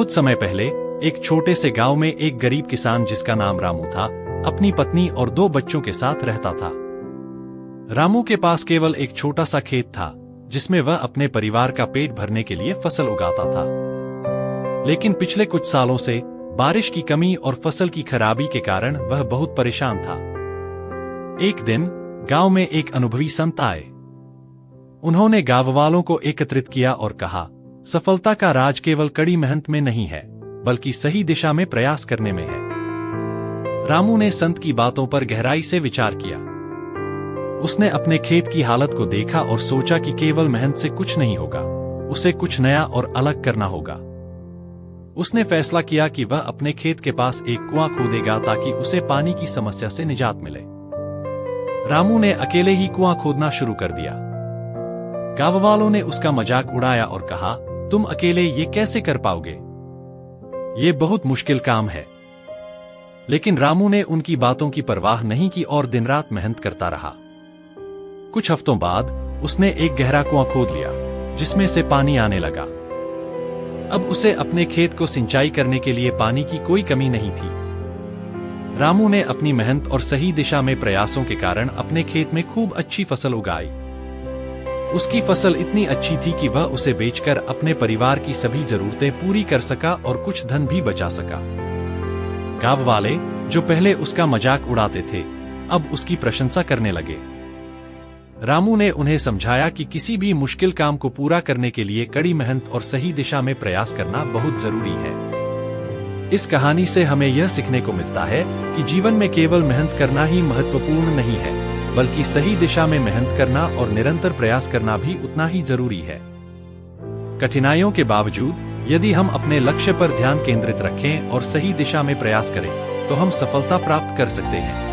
बहुत समय पहले एक छोटे से गांव में एक गरीब किसान जिसका नाम रामू था, अपनी पत्नी और 2 बच्चों के साथ रहता था। रामू के पास केवल एक छोटा सा खेत था, जिसमें वह अपने परिवार का पेट भरने के लिए फसल उगाता था। लेकिन पिछले कुछ सालों से बारिश की कमी और फसल की खराबी के कारण वह बहुत परेशान था। एक दिन गांव में एक अनुभवी संत आए। उन्होंने गांव वालों को एकत्रित किया और कहा, सफलता का राज केवल कड़ी मेहनत में नहीं है, बल्कि सही दिशा में प्रयास करने में है। रामू ने संत की बातों पर गहराई से विचार किया। उसने अपने खेत की हालत को देखा और सोचा कि केवल मेहनत से कुछ नहीं होगा, उसे कुछ नया और अलग करना होगा। उसने फैसला किया कि वह अपने खेत के पास एक कुआं खोदेगा ताकि उसे पानी की समस्या से निजात मिले। रामू ने अकेले ही कुआं खोदना शुरू कर दिया। गांव वालों ने उसका मजाक उड़ाया और कहा, तुम अकेले ये कैसे कर पाओगे? ये बहुत मुश्किल काम है। लेकिन रामू ने उनकी बातों की परवाह नहीं की और दिन रात मेहनत करता रहा। कुछ हफ्तों बाद उसने एक गहरा कुआं खोद लिया, जिसमें से पानी आने लगा। अब उसे अपने खेत को सिंचाई करने के लिए पानी की कोई कमी नहीं थी। रामू ने अपनी मेहनत और सही दिशा में प्रयासों के कारण अपने खेत में खूब अच्छी फसल उगाई। उसकी फसल इतनी अच्छी थी कि वह उसे बेचकर अपने परिवार की सभी जरूरतें पूरी कर सका और कुछ धन भी बचा सका। गांव वाले, जो पहले उसका मजाक उड़ाते थे, अब उसकी प्रशंसा करने लगे। रामू ने उन्हें समझाया कि किसी भी मुश्किल काम को पूरा करने के लिए कड़ी मेहनत और सही दिशा में प्रयास करना बहुत जरूरी है। इस कहानी से हमें यह सीखने को मिलता है कि जीवन में केवल मेहनत करना ही महत्वपूर्ण नहीं है, बल्कि सही दिशा में मेहनत करना और निरंतर प्रयास करना भी उतना ही जरूरी है। कठिनाइयों के बावजूद यदि हम अपने लक्ष्य पर ध्यान केंद्रित रखें और सही दिशा में प्रयास करें, तो हम सफलता प्राप्त कर सकते हैं।